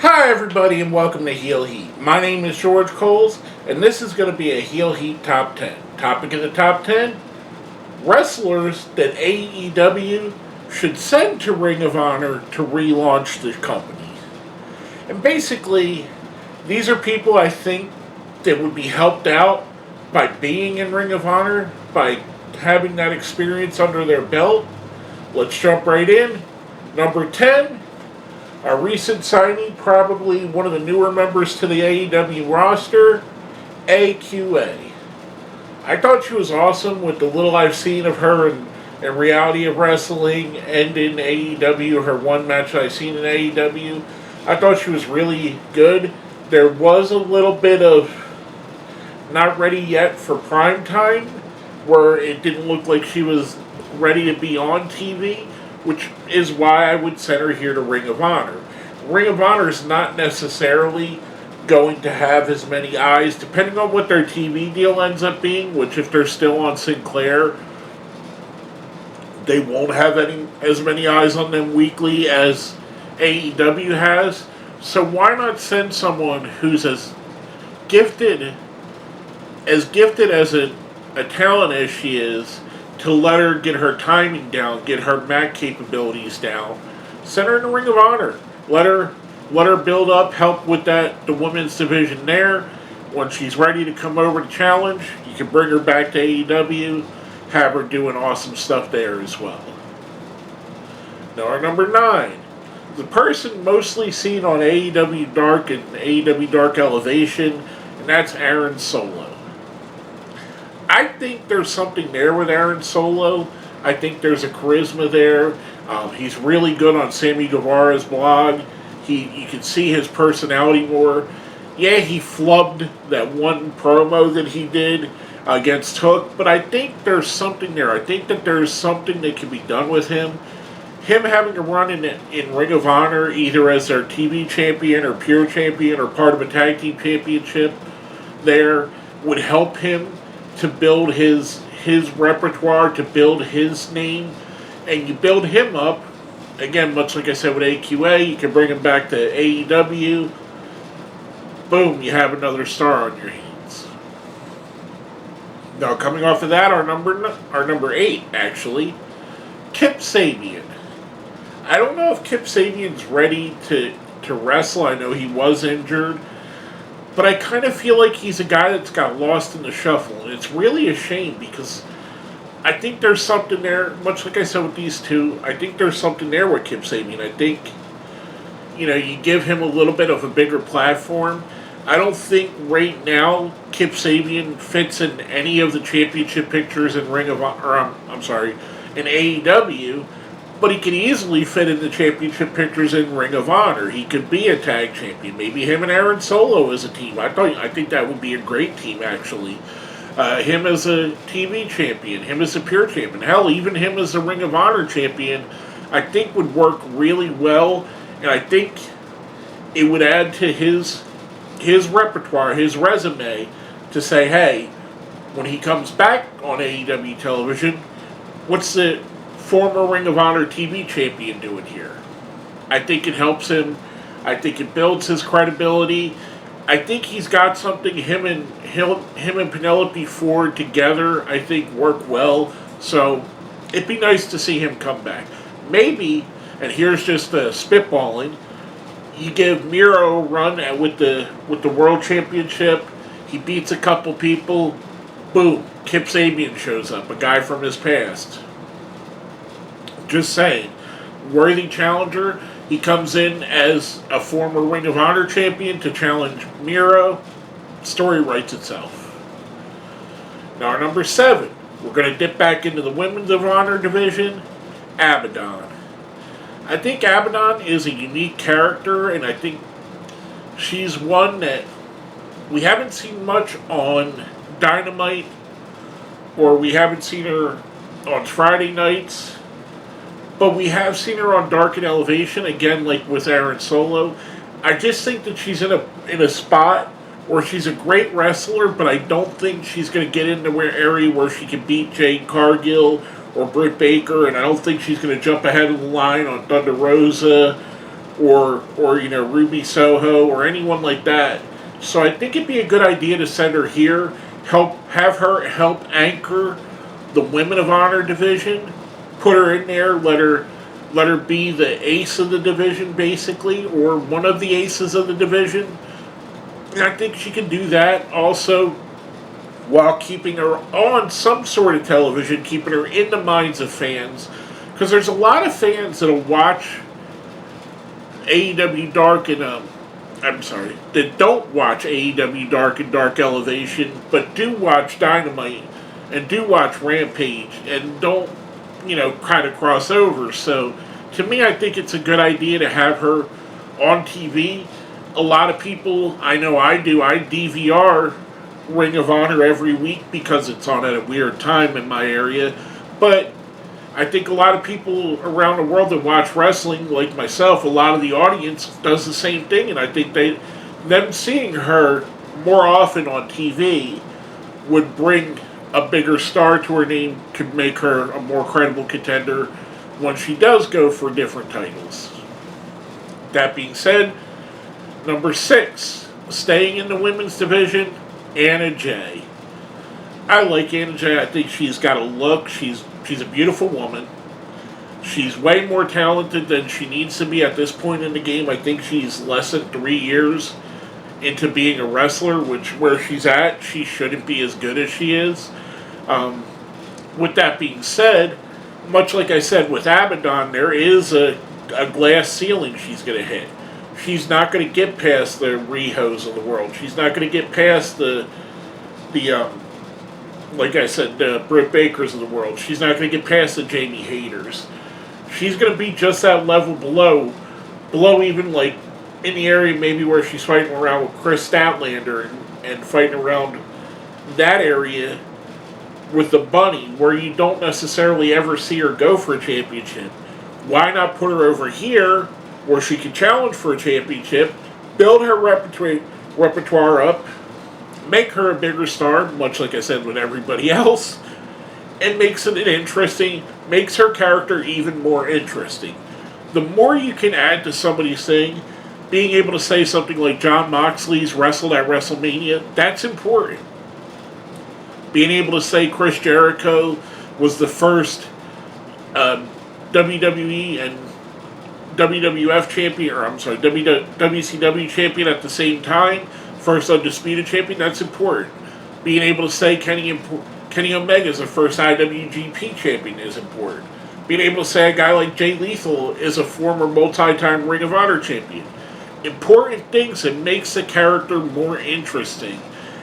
Hi, everybody, and welcome to Heel Heat. My name is George Coles, and this is going to be a Heel Heat Top 10. Topic of the Top 10: wrestlers that AEW should send to Ring of Honor to relaunch the company. And basically, these are people I think that would be helped out by being in Ring of Honor, by having that experience under their belt. Let's jump right in. Number 10, a recent signing, probably one of the newer members to the AEW roster, AQA. I thought she was awesome with the little I've seen of her in Reality of Wrestling and in AEW, her one match I've seen in AEW. I thought she was really good. There was a little bit of not ready yet for prime time, where it didn't look like she was ready to be on TV, which is why I would send her here to Ring of Honor. Ring of Honor is not necessarily going to have as many eyes, depending on what their TV deal ends up being, which if they're still on Sinclair, they won't have as many eyes on them weekly as AEW has. So why not send someone who's gifted as a talent as she is, to let her get her timing down, get her mat capabilities down. Send her in the Ring of Honor. Let her build up, help with the women's division there. When she's ready to come over to challenge, you can bring her back to AEW, have her doing awesome stuff there as well. Now our number 9. The person mostly seen on AEW Dark and AEW Dark Elevation, and that's Aaron Solo. I think there's something there with Aaron Solo. I think there's a charisma there. He's really good on Sammy Guevara's blog. You can see his personality more. Yeah, he flubbed that one promo that he did against Hook, but I think there's something there. I think that there's something that can be done with him. Him having a run in Ring of Honor, either as their TV champion or pure champion or part of a tag team championship there, would help him to build his repertoire, to build his name, and you build him up. Again, much like I said with AQA, you can bring him back to AEW. Boom, you have another star on your hands. Now, coming off of that, our number 8, actually, Kip Sabian. I don't know if Kip Sabian's ready to wrestle. I know he was injured. But I kind of feel like he's a guy that's got lost in the shuffle. And it's really a shame because I think there's something there, much like I said with these two, I think there's something there with Kip Sabian. I think, you give him a little bit of a bigger platform. I don't think right now Kip Sabian fits in any of the championship pictures in in AEW. But he could easily fit in the championship pictures in Ring of Honor. He could be a tag champion. Maybe him and Aaron Solo as a team. I think that would be a great team, actually. Him as a TV champion. Him as a pure champion. Hell, even him as a Ring of Honor champion, I think would work really well. And I think it would add to his repertoire, his resume, to say, hey, when he comes back on AEW television, what's the former Ring of Honor TV champion doing here? I think it helps him. I think it builds his credibility. I think he's got something. Him and Penelope Ford together, I think, work well. So it'd be nice to see him come back. Maybe, and here's just spitballing, you give Miro a run with the World Championship. He beats a couple people. Boom, Kip Sabian shows up, a guy from his past. Just saying. Worthy challenger. He comes in as a former Ring of Honor champion to challenge Miro. Story writes itself. Now, our number 7. We're going to dip back into the Women's of Honor division. Abaddon. I think Abaddon is a unique character, and I think she's one that we haven't seen much on Dynamite, or we haven't seen her on Friday nights. But we have seen her on Dark and Elevation, again, like with Aaron Solo. I just think that she's in a spot where she's a great wrestler, but I don't think she's going to get into an area where she can beat Jade Cargill or Britt Baker, and I don't think she's going to jump ahead of the line on Thunder Rosa or Ruby Soho or anyone like that. So I think it'd be a good idea to send her here, have her help anchor the Women of Honor division, put her in there, let her be the ace of the division basically, or one of the aces of the division. And I think she can do that also while keeping her on some sort of television, keeping her in the minds of fans. Because there's a lot of fans that'll watch AEW Dark and that don't watch AEW Dark and Dark Elevation, but do watch Dynamite and do watch Rampage and don't, kind of cross over. So, to me, I think it's a good idea to have her on TV. A lot of people, I know I do, I DVR Ring of Honor every week because it's on at a weird time in my area. But I think a lot of people around the world that watch wrestling, like myself, a lot of the audience does the same thing, and I think them seeing her more often on TV would bring a bigger star to her name, could make her a more credible contender when she does go for different titles. That being said, number 6, staying in the women's division, Anna Jay. I like Anna Jay. I think she's got a look. She's a beautiful woman. She's way more talented than she needs to be at this point in the game. I think she's less than 3 years into being a wrestler, where she's at, she shouldn't be as good as she is. With that being said, much like I said with Abaddon, there is a glass ceiling she's going to hit. She's not going to get past the Rihos of the world. She's not going to get past the like I said, the Britt Bakers of the world. She's not going to get past the Jamie Hayters. She's going to be just that level below even like in the area maybe where she's fighting around with Chris Statlander and fighting around that area with the Bunny, where you don't necessarily ever see her go for a championship. Why not put her over here where she can challenge for a championship, build her repertoire up, make her a bigger star, much like I said with everybody else, and makes her character even more interesting. The more you can add to somebody's thing, being able to say something like Jon Moxley's wrestled at WrestleMania, that's important. Being able to say Chris Jericho was the first WWE and WWF champion, WCW champion at the same time, first undisputed champion, that's important. Being able to say Kenny Omega is the first IWGP champion is important. Being able to say a guy like Jay Lethal is a former multi-time Ring of Honor champion. Important things that makes the character more interesting.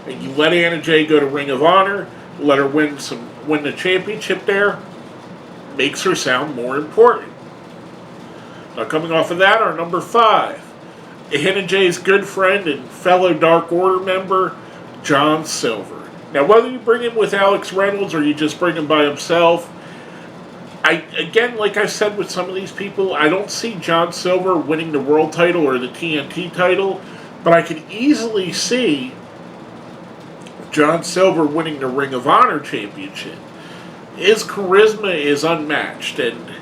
And you let Anna Jay go to Ring of Honor, let her win the championship there, makes her sound more important. Now coming off of that, our number 5. Anna Jay's good friend and fellow Dark Order member, John Silver. Now, whether you bring him with Alex Reynolds or you just bring him by himself, like I said with some of these people, I don't see John Silver winning the world title or the TNT title, but I could easily see John Silver winning the Ring of Honor championship. His charisma is unmatched, and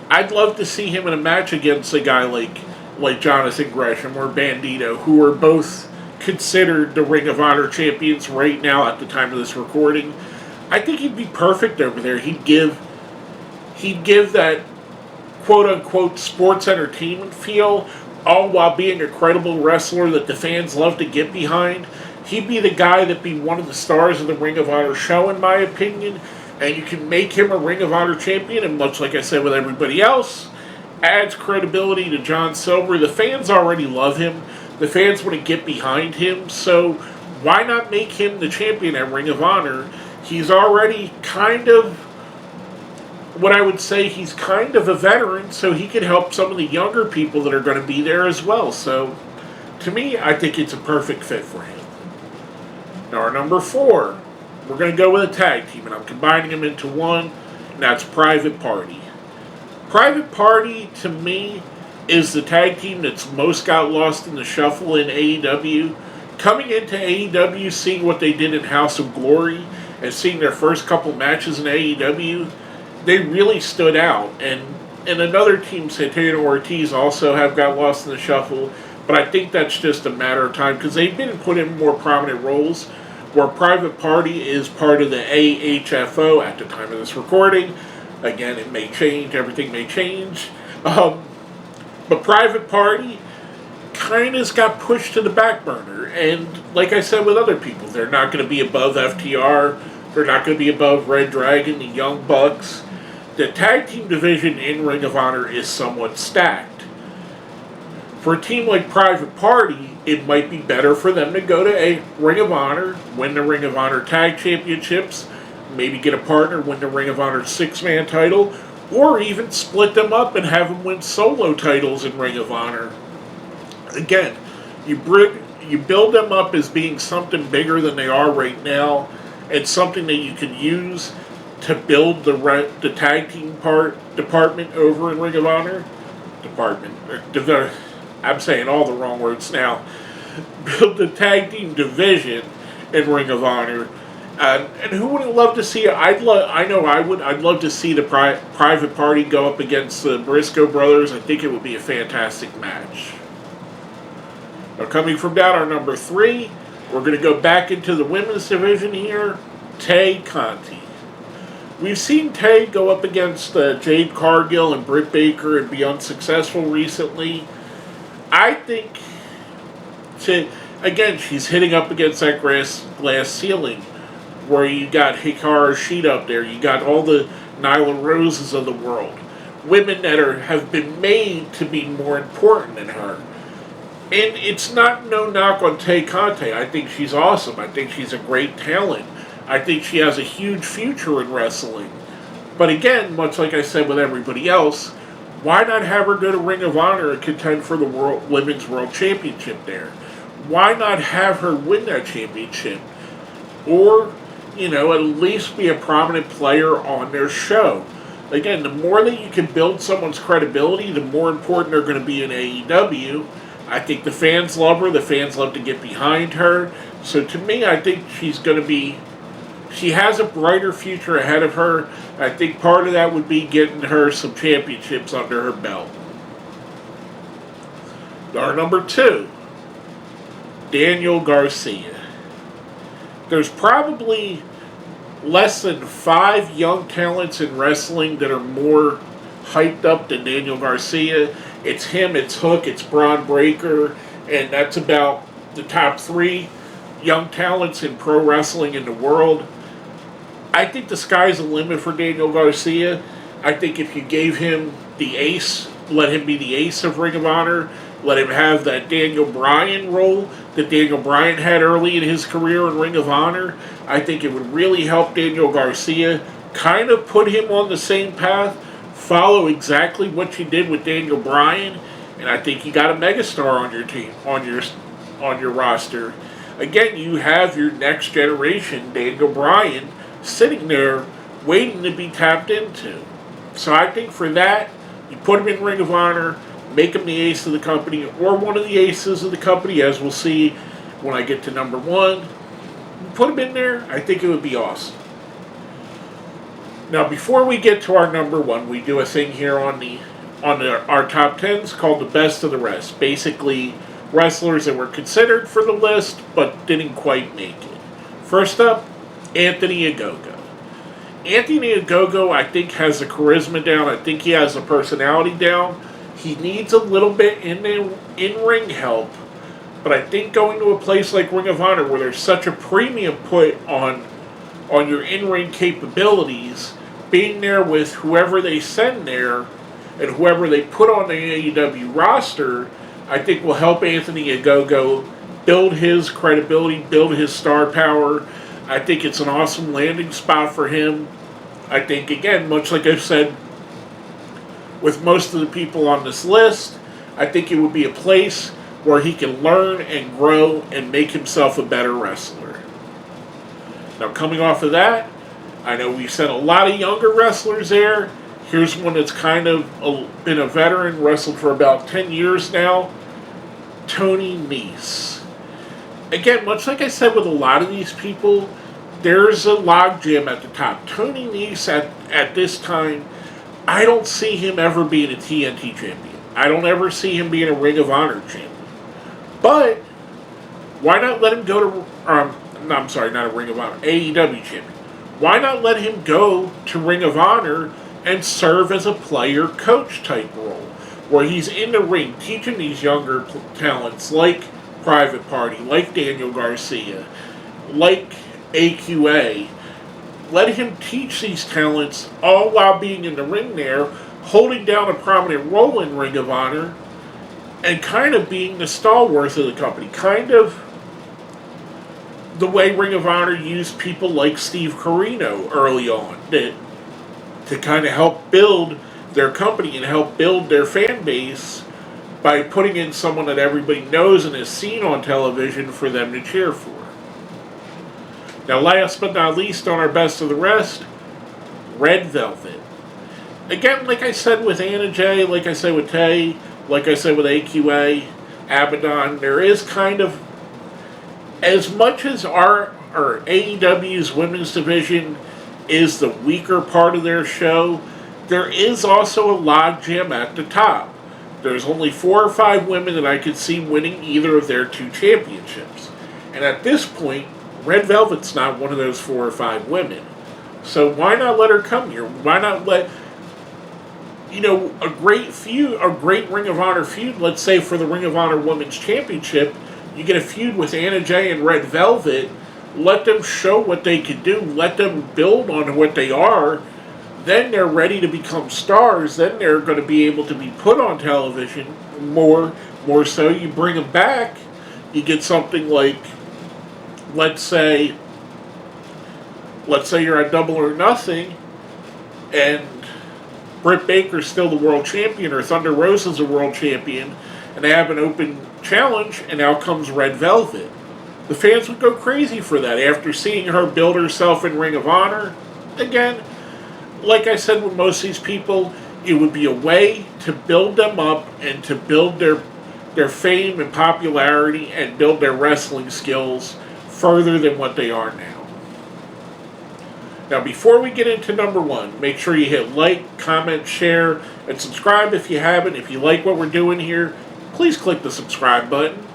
I'd love to see him in a match against a guy like Jonathan Gresham or Bandito, who are both considered the Ring of Honor champions right now at the time of this recording. I think he'd be perfect over there. He'd give that quote-unquote sports entertainment feel, all while being a credible wrestler that the fans love to get behind. He'd be the guy that'd be one of the stars of the Ring of Honor show, in my opinion, and you can make him a Ring of Honor champion, and much like I said with everybody else, adds credibility to John Silver. The fans already love him. The fans want to get behind him, so why not make him the champion at Ring of Honor? He's already kind of a veteran, so he could help some of the younger people that are going to be there as well. So, to me, I think it's a perfect fit for him. Now, our number 4, we're going to go with a tag team, and I'm combining them into one, and that's Private Party. Private Party, to me, is the tag team that's most got lost in the shuffle in AEW. Coming into AEW, seeing what they did in House of Glory, and seeing their first couple matches in AEW, they really stood out. And and another team, Santana Ortiz, also have got lost in the shuffle. But I think that's just a matter of time because they've been put in more prominent roles. Where Private Party is part of the AHFO at the time of this recording. Again, it may change. Everything may change. But Private Party kind of got pushed to the back burner. And like I said with other people, they're not going to be above FTR. They're not going to be above Red Dragon, the Young Bucks. The tag team division in Ring of Honor is somewhat stacked. For a team like Private Party, it might be better for them to go to a Ring of Honor, win the Ring of Honor Tag Championships, maybe get a partner, win the Ring of Honor 6-man title, or even split them up and have them win solo titles in Ring of Honor. Again, you build them up as being something bigger than they are right now, and something that you can use to build the tag team department over in Ring of Honor. I'm saying all the wrong words now. Build the tag team division in Ring of Honor. And who wouldn't love to see it? I know I would. I'd love to see the Private Party go up against the Briscoe brothers. I think it would be a fantastic match. Now, coming from down our number 3, we're going to go back into the women's division here. Tay Conti. We've seen Tay go up against Jade Cargill and Britt Baker and be unsuccessful recently. I think, she's hitting up against that glass ceiling where you got Hikaru Shida up there. You got all the Nyla Roses of the world. Women that have been made to be more important than her. And it's not no knock on Tay Conti. I think she's awesome. I think she's a great talent. I think she has a huge future in wrestling. But again, much like I said with everybody else, why not have her go to Ring of Honor and contend for the Women's World Championship there? Why not have her win that championship? Or, at least be a prominent player on their show. Again, the more that you can build someone's credibility, the more important they're going to be in AEW. I think the fans love her. The fans love to get behind her. So to me, I think she has a brighter future ahead of her. I think part of that would be getting her some championships under her belt. Our number 2, Daniel Garcia. There's probably less than 5 young talents in wrestling that are more hyped up than Daniel Garcia. It's him, it's Hook, it's Braun Breaker, and that's about the top 3 young talents in pro wrestling in the world. I think the sky's the limit for Daniel Garcia. I think if you gave him the ace, let him be the ace of Ring of Honor, let him have that Daniel Bryan role that Daniel Bryan had early in his career in Ring of Honor, I think it would really help Daniel Garcia kind of put him on the same path, follow exactly what you did with Daniel Bryan, and I think you got a megastar on your team, on your roster. Again, you have your next generation, Daniel Bryan, sitting there waiting to be tapped into. So I think for that, you put him in Ring of Honor, make him the ace of the company, or one of the aces of the company, as we'll see when I get to number 1. Put him in there, I think it would be awesome. Now, before we get to our number 1, we do a thing here on our top 10s called the best of the rest. Basically, wrestlers that were considered for the list, but didn't quite make it. First up, Anthony Ogogo. Anthony Ogogo, I think, has the charisma down. I think he has the personality down. He needs a little bit in-ring help, but I think going to a place like Ring of Honor, where there's such a premium put on your in-ring capabilities, being there with whoever they send there and whoever they put on the AEW roster, I think will help Anthony Ogogo build his credibility, build his star power. I think it's an awesome landing spot for him. I think, again, much like I've said with most of the people on this list, I think it would be a place where he can learn and grow and make himself a better wrestler. Now, coming off of that, I know we've sent a lot of younger wrestlers there. Here's one that's kind of been a veteran, wrestled for about 10 years now, Tony Nese. Again, much like I said with a lot of these people, there's a logjam at the top. Tony Nese at this time, I don't see him ever being a TNT champion. I don't ever see him being a Ring of Honor champion. But why not let him go to? No, I'm sorry, not a Ring of Honor, AEW champion. Why not let him go to Ring of Honor and serve as a player coach type role, where he's in the ring teaching these younger talents like Private Party, like Daniel Garcia, like AQA. Let him teach these talents all while being in the ring there, holding down a prominent role in Ring of Honor, and kind of being the stalwart of the company. Kind of the way Ring of Honor used people like Steve Corino early on to kind of help build their company and help build their fan base by putting in someone that everybody knows and has seen on television for them to cheer for. Now, last but not least, on our best of the rest, Red Velvet. Again, like I said with Anna Jay, like I said with Tay, like I said with AQA, Abaddon, there is kind of, as much as our AEW's women's division is the weaker part of their show, there is also a logjam at the top. There's only 4 or 5 women that I could see winning either of their 2 championships. And at this point, Red Velvet's not one of those 4 or 5 women. So why not let her come here? Why not let, a great feud, a great Ring of Honor feud, let's say for the Ring of Honor Women's Championship, you get a feud with Anna Jay and Red Velvet, let them show what they can do, let them build on what they are, then they're ready to become stars, then they're going to be able to be put on television more so. You bring them back, you get something like, let's say you're at Double or Nothing, and Britt Baker's still the world champion, or Thunder Rosa's a world champion, and they have an open challenge, and out comes Red Velvet. The fans would go crazy for that after seeing her build herself in Ring of Honor. Again, like I said with most of these people, it would be a way to build them up and to build their fame and popularity and build their wrestling skills further than what they are now. Now, before we get into number 1, make sure you hit like, comment, share, and subscribe if you haven't. If you like what we're doing here, please click the subscribe button.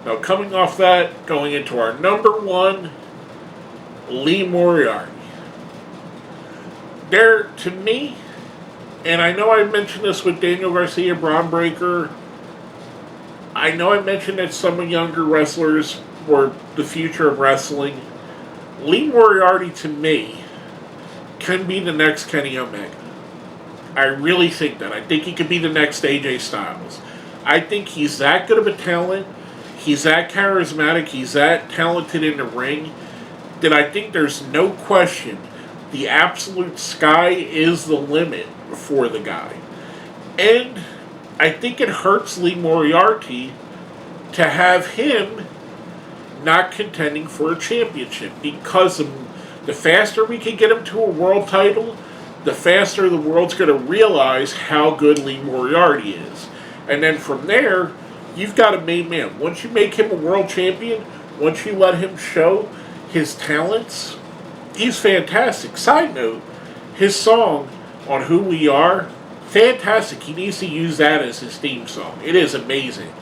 Now, coming off that, going into our number 1, Lee Moriarty. There, to me, and I know I mentioned this with Daniel Garcia, Braun Breaker, I know I mentioned that some younger wrestlers were the future of wrestling. Lee Moriarty, to me, can be the next Kenny Omega. I really think that. I think he could be the next AJ Styles. I think he's that good of a talent. He's that charismatic. He's that talented in the ring that I think there's no question the absolute sky is the limit for the guy. And I think it hurts Lee Moriarty to have him not contending for a championship, because the faster we can get him to a world title, the faster the world's going to realize how good Lee Moriarty is. And then from there, you've got a main man. Once you make him a world champion, once you let him show his talents, he's fantastic. Side note, his song on Who We Are, fantastic. He needs to use that as his theme song. It is amazing.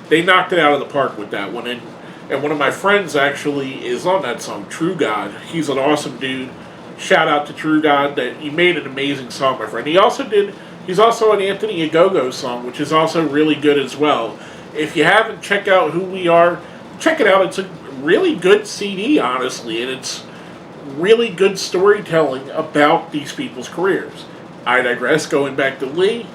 They knocked it out of the park with that one. And one of my friends actually is on that song, True God. He's an awesome dude. Shout out to True God. That he made an amazing song, my friend. He's also an Anthony Ogogo song, which is also really good as well. If you haven't checked out Who We Are, check it out. It's a really good CD, honestly, and it's really good storytelling about these people's careers. I digress. Going back to Lee.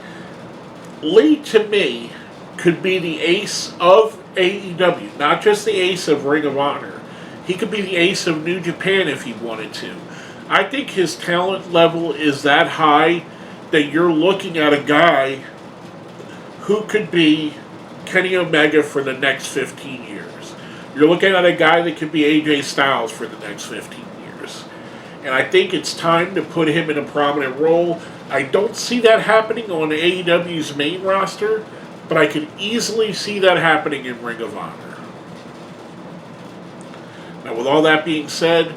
Lee, to me, could be the ace of AEW, not just the ace of Ring of Honor. He could be the ace of New Japan if he wanted to. I think his talent level is that high that you're looking at a guy who could be Kenny Omega for the next 15 years. You're looking at a guy that could be AJ Styles for the next 15 years. And I think it's time to put him in a prominent role. I don't see that happening on AEW's main roster, but I could easily see that happening in Ring of Honor. Now, with all that being said,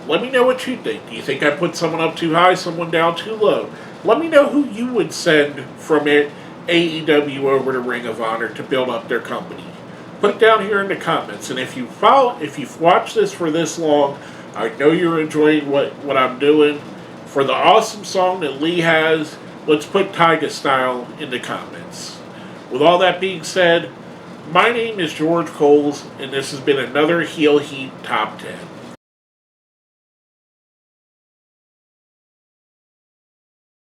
Let me know what you think. Do you think I put someone up too high, someone down too low? Let me know who you would send from it AEW over to Ring of Honor to build up their company. Put it down here in the comments. And if you've watched this for this long, I know you're enjoying what I'm doing. For the awesome song that Lee has, let's put Tyga Style in the comments. With all that being said, my name is George Coles, and this has been another Heel Heat Top 10.